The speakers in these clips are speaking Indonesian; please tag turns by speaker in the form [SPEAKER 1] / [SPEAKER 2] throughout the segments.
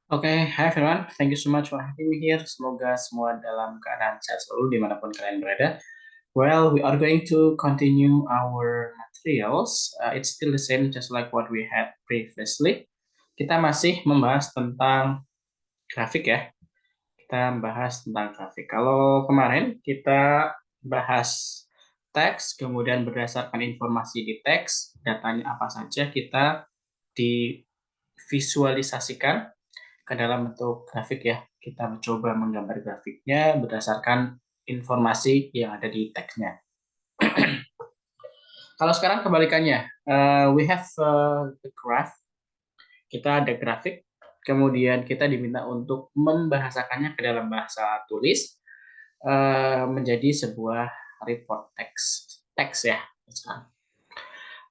[SPEAKER 1] Oke, hi everyone. Thank you so much for having me here. Semoga semua dalam keadaan sehat selalu dimanapun kalian berada. Well, we are going to continue our materials. It's still the same, just like what we had previously. Kita masih membahas tentang grafik ya. Kita membahas tentang grafik. Kalau kemarin kita bahas teks, kemudian berdasarkan informasi di teks, datanya apa saja kita divisualisasikan ke dalam bentuk grafik ya. Kita mencoba menggambar grafiknya berdasarkan informasi yang ada di teksnya. Kalau sekarang kebalikannya, we have the graph, kita ada grafik, kemudian kita diminta untuk membahasakannya ke dalam bahasa tulis menjadi sebuah report teks ya.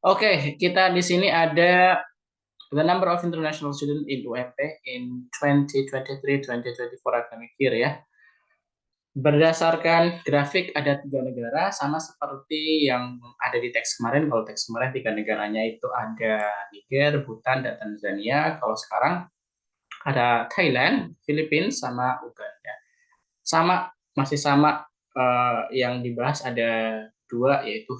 [SPEAKER 1] Oke, kita di sini ada the number of international students in UMP in 2023-2024 academic year ya. Berdasarkan grafik ada 3 negara, sama seperti yang ada di teks kemarin. Kalau teks kemarin 3 negaranya itu ada Niger, Bhutan, dan Tanzania. Kalau sekarang ada Thailand, Philippines, sama Uganda. Sama, masih sama yang dibahas ada 2 yaitu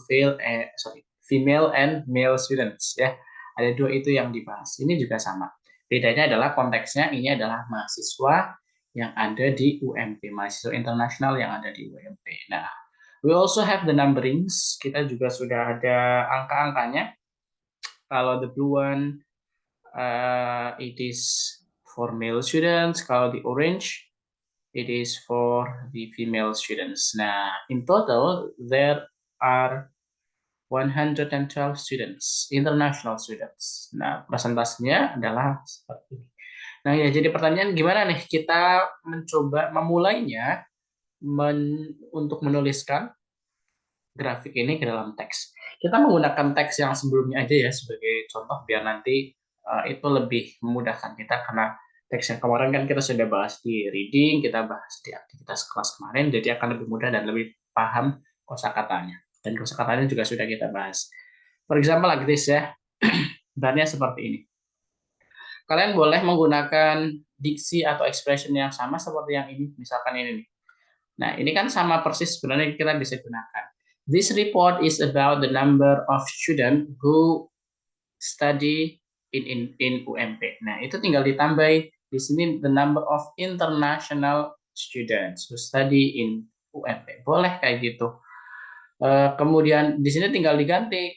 [SPEAKER 1] female and male students ya. Ada 2 itu yang dibahas. Ini juga sama. Bedanya adalah konteksnya ini adalah mahasiswa yang ada di UMP, mahasiswa internasional yang ada di UMP. Nah, we also have the numberings. Kita juga sudah ada angka-angkanya. Kalau the blue one, it is for male students. Kalau the orange, it is for the female students. Nah, in total, there are 112 students, international students. Nah, presentasinya adalah seperti ini. Nah, ya jadi pertanyaan gimana nih kita mencoba memulainya untuk menuliskan grafik ini ke dalam teks. Kita menggunakan teks yang sebelumnya aja ya sebagai contoh biar nanti itu lebih memudahkan kita karena teks yang kemarin kan kita sudah bahas di reading, kita bahas di aktivitas kelas kemarin, jadi akan lebih mudah dan lebih paham kosakatanya. Dan kosakatanya juga sudah kita bahas. For example like this ya, sebenarnya seperti ini. Kalian boleh menggunakan diksi atau expression yang sama seperti yang ini, misalkan ini nih. Nah, ini kan sama persis sebenarnya kita bisa gunakan. This report is about the number of students who study in UMP. Nah, itu tinggal ditambah di sini the number of international students who study in UMP. Boleh kayak gitu. Kemudian di sini tinggal diganti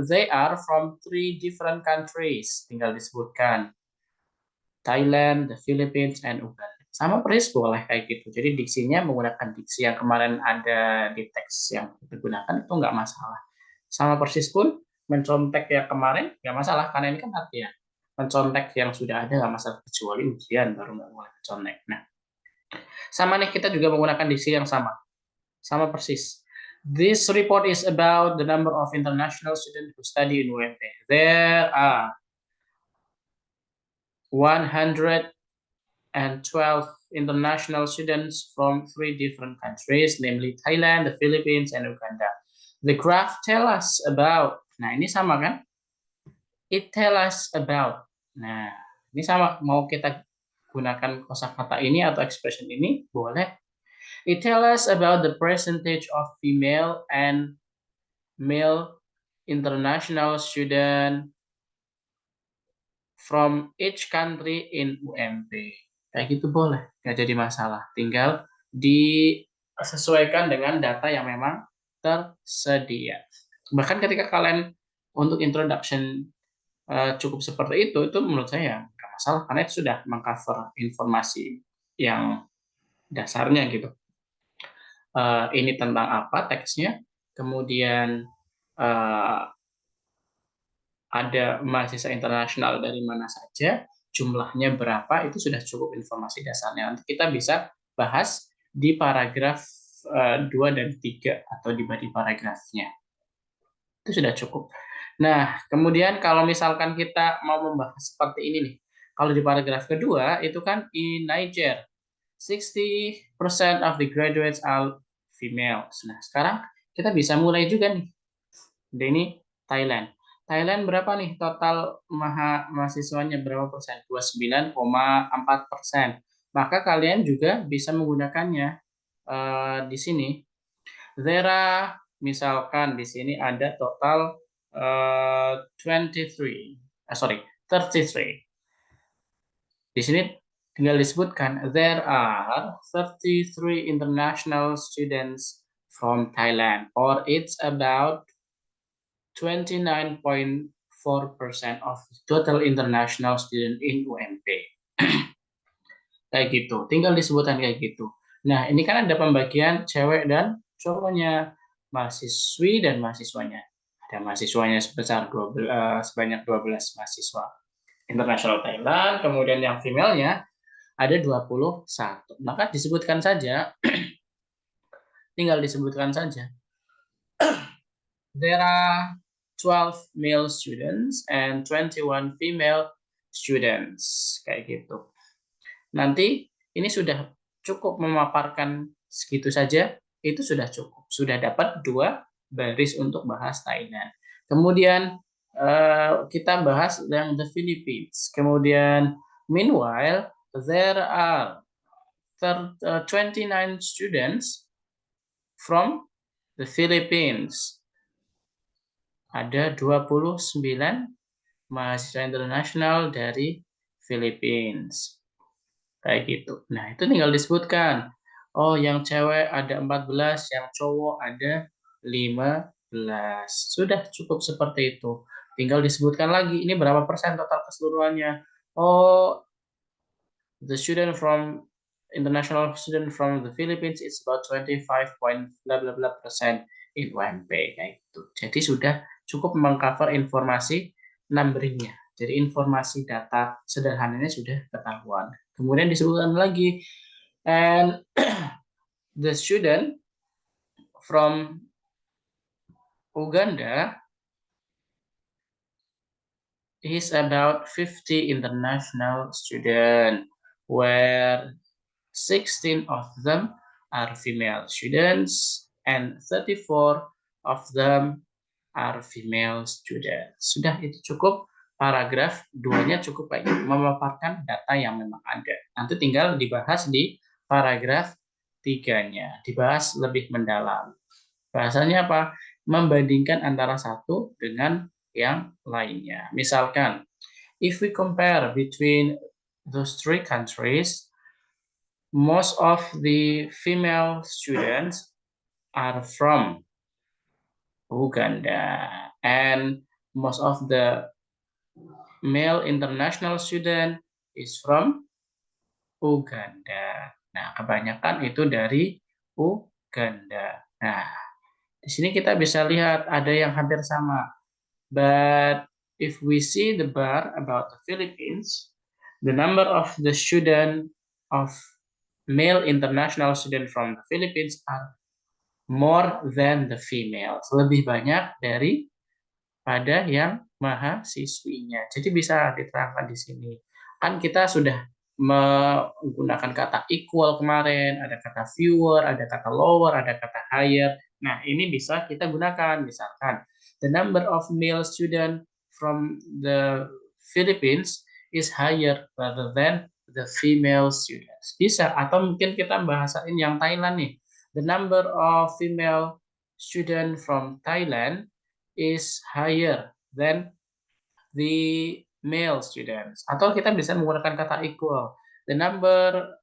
[SPEAKER 1] they are from 3 different countries. Tinggal disebutkan Thailand, the Philippines, and Uganda. Sama persis boleh kayak gitu. Jadi diksinya menggunakan diksi yang kemarin ada di teks yang kita gunakan itu nggak masalah. Sama persis pun mencontek yang kemarin nggak masalah karena ini kan artinya mencontek yang sudah ada nggak masalah kecuali ujian baru nggak boleh mencontek. Nah, sama nih kita juga menggunakan diksi yang sama persis. This report is about the number of international students who study in UMP. There are 112 international students from 3 different countries, namely Thailand, the Philippines, and Uganda. The graph tell us about. Nah, ini sama kan? It tell us about. Nah, ini sama. Mau kita gunakan kosakata ini atau expression ini, boleh. It tell us about the percentage of female and male international student from each country in UMP. Kayak gitu boleh, nggak jadi masalah. Tinggal disesuaikan dengan data yang memang tersedia. Bahkan ketika kalian untuk introduction cukup seperti itu menurut saya nggak masalah karena itu sudah mengcover informasi yang dasarnya gitu. Ini tentang apa teksnya, kemudian ada mahasiswa internasional dari mana saja, jumlahnya berapa, itu sudah cukup informasi dasarnya. Nanti kita bisa bahas di paragraf 2 dan 3 atau di body paragrafnya. Itu sudah cukup. Nah, kemudian kalau misalkan kita mau membahas seperti ini nih, kalau di paragraf kedua itu kan in Niger, 60% of the graduates are females. Nah, sekarang kita bisa mulai juga nih. Ini Thailand. Thailand berapa nih total mahasiswanya berapa persen? 29,4%. Maka kalian juga bisa menggunakannya di sini. There are, misalkan di sini ada total 33. Di sini tinggal disebutkan there are 33 international students from Thailand, or it's about 29.4% of total international student in UMP. Kayak gitu. Tinggal disebutkan kayak gitu. Nah, ini kan ada pembagian cewek dan cowoknya, mahasiswi dan mahasiswanya. Ada mahasiswanya sebanyak 12 mahasiswa internasional Thailand, kemudian yang female-nya ada 21. Maka disebutkan saja, tinggal disebutkan saja. There are 12 male students and 21 female students. Kayak gitu. Nanti ini sudah cukup memaparkan segitu saja, itu sudah cukup. Sudah dapat 2 baris untuk bahas Thailand. Kemudian kita bahas yang the Philippines. Kemudian meanwhile there are 29 students from the Philippines. Ada 29 mahasiswa internasional dari Philippines. Kayak gitu. Nah, itu tinggal disebutkan. Oh, yang cewek ada 14, yang cowok ada 15. Sudah cukup seperti itu. Tinggal disebutkan lagi, ini berapa persen total keseluruhannya. Oh, the student from international student from the Philippines is about 25 blah blah blah persen in UMP kayak gitu. Jadi sudah cukup mengcover informasi numberingnya. Jadi informasi data sederhananya sudah ketahuan. Kemudian disebutkan lagi, and the student from Uganda is about 50 international student, where 16 of them are female students and 34 of them are female students. Sudah, itu cukup. Paragraf 2-nya cukup baik, memaparkan data yang memang ada. Nanti tinggal dibahas di paragraf 3-nya, dibahas lebih mendalam. Bahasanya apa? Membandingkan antara satu dengan yang lainnya. Misalkan, if we compare between those 3 countries, most of the female students are from Uganda, and most of the male international student is from Uganda. Nah, kebanyakan itu dari Uganda. Nah, di sini kita bisa lihat ada yang hampir sama. But if we see the bar about the Philippines, the number of the student of male international student from the Philippines are more than the females. Lebih banyak dari pada yang mahasiswinya. Jadi bisa diterangkan di sini. Kan kita sudah menggunakan kata equal kemarin, ada kata fewer, ada kata lower, ada kata higher. Nah, ini bisa kita gunakan. Misalkan, the number of male student from the Philippines is higher rather than the female students. Bisa, atau mungkin kita bahasain yang Thailand nih. The number of female student from Thailand is higher than the male students. Atau kita bisa menggunakan kata equal. The number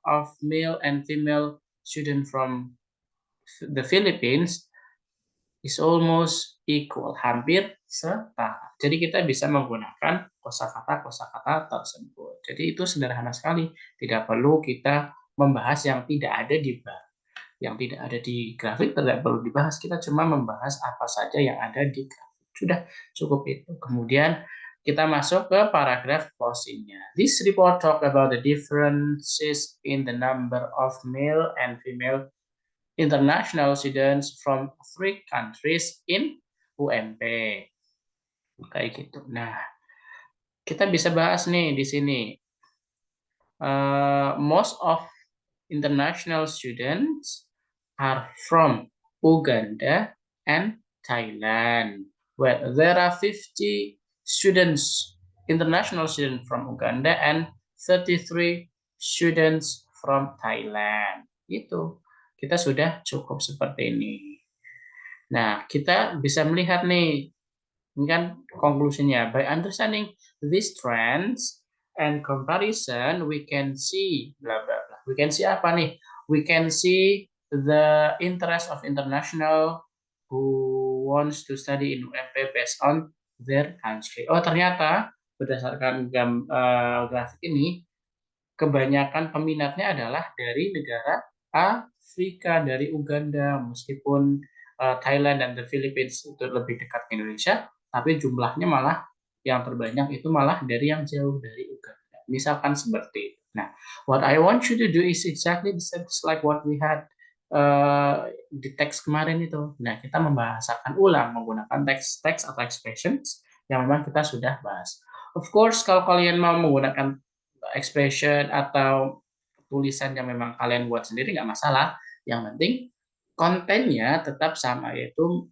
[SPEAKER 1] of male and female student from the Philippines is almost equal, hampir setara. Jadi kita bisa menggunakan kosakata tersebut. Jadi itu sederhana sekali, tidak perlu kita membahas yang tidak ada di bar. Yang tidak ada di grafik tidak perlu dibahas, kita cuma membahas apa saja yang ada di grafik. Sudah cukup itu. Kemudian kita masuk ke paragraf closing-nya. This report talk about the differences in the number of male and female international students from 3 countries in UMP. Kayak gitu. Nah, kita bisa bahas nih di sini. Most of international students are from Uganda and Thailand, where there are 50 students, international students from Uganda and 33 students from Thailand. Itu kita sudah cukup seperti ini. Nah, kita bisa melihat nih, ini kan konklusinya. By understanding these trends and comparison, we can see bla bla bla. We can see apa nih? We can see the interest of international who wants to study in UMP based on their country. Oh, ternyata berdasarkan grafik ini, kebanyakan peminatnya adalah dari negara Afrika, dari Uganda, meskipun Thailand dan the Philippines itu lebih dekat ke Indonesia, tapi jumlahnya malah yang terbanyak itu malah dari yang jauh dari Uganda. Misalkan seperti itu. Nah, what I want you to do is exactly the same like what we had di teks kemarin itu. Nah, kita membahasakan ulang menggunakan teks-teks atau expressions yang memang kita sudah bahas. Of course, kalau kalian mau menggunakan expression atau tulisan yang memang kalian buat sendiri nggak masalah. Yang penting kontennya tetap sama, yaitu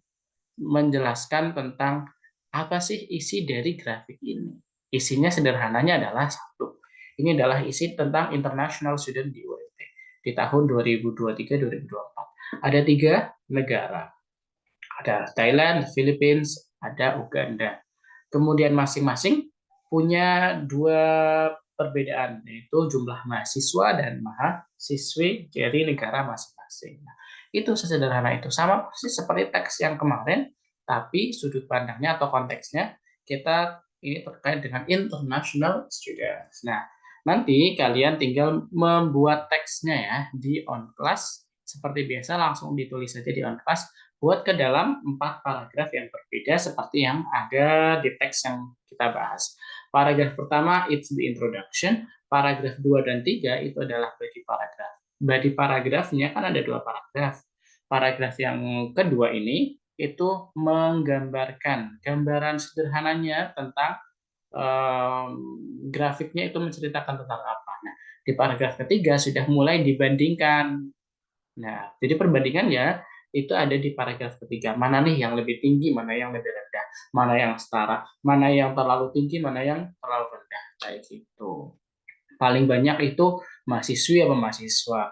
[SPEAKER 1] menjelaskan tentang apa sih isi dari grafik ini. Isinya sederhananya adalah satu. Ini adalah isi tentang international student di UMT di tahun 2023-2024. Ada 3 negara. Ada Thailand, Philippines, ada Uganda. Kemudian masing-masing punya 2 perbedaan, yaitu jumlah mahasiswa dan mahasiswi dari negara masing-masing. Nah, itu sesederhana itu. Sama persis seperti teks yang kemarin, tapi sudut pandangnya atau konteksnya kita ini terkait dengan international students. Nah, nanti kalian tinggal membuat teksnya ya di on class. Seperti biasa langsung ditulis saja di on class, buat ke dalam 4 paragraf yang berbeda seperti yang ada di teks yang kita bahas. Paragraf pertama, it's the introduction. Paragraf 2 dan 3 itu adalah body paragraf. Body paragrafnya kan ada 2 paragraf. Paragraf yang kedua ini itu menggambarkan gambaran sederhananya tentang grafiknya, itu menceritakan tentang apa. Nah, di paragraf ketiga sudah mulai dibandingkan. Nah, jadi perbandingannya itu ada di paragraf ketiga. Mana nih yang lebih tinggi, mana yang lebih rendah, mana yang setara, mana yang terlalu tinggi, mana yang terlalu rendah. Kayak gitu. Paling banyak itu mahasiswi apa mahasiswa.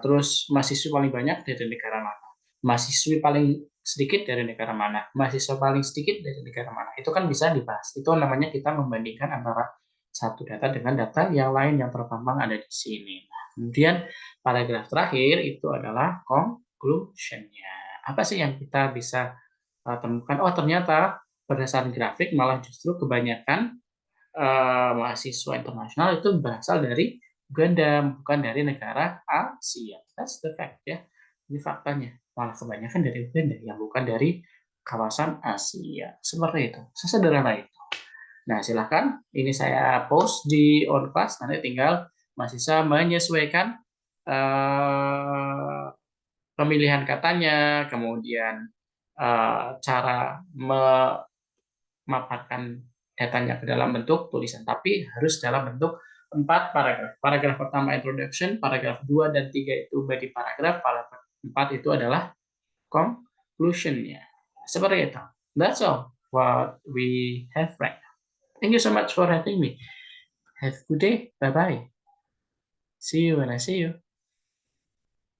[SPEAKER 1] Terus mahasiswa paling banyak dari negara mana? Mahasiswi paling sedikit dari negara mana? Mahasiswa paling sedikit dari negara mana? Itu kan bisa dibahas. Itu namanya kita membandingkan antara satu data dengan data yang lain yang terpampang ada di sini. Nah, kemudian paragraf terakhir itu adalah conclusion-nya. Apa sih yang kita bisa temukan? Oh, ternyata berdasarkan grafik malah justru kebanyakan mahasiswa internasional itu berasal dari Uganda, bukan dari negara Asia. That's the fact ya. Ini faktanya. Malah kebanyakan dari Uganda, yang bukan dari kawasan Asia. Seperti itu. Sesederhana itu. Nah, silakan. Ini saya post di OnClass. Nanti tinggal mahasiswa menyesuaikan pemilihan katanya, kemudian cara memaparkan datanya ke dalam bentuk tulisan, tapi harus dalam bentuk 4 paragraf. Paragraf pertama introduction, paragraf 2 dan 3 itu body paragraf, paragraf 4 itu adalah conclusion-nya. Seperti itu. That's all what we have right now. Thank you so much for having me. Have a good day. Bye-bye. See you when I see you.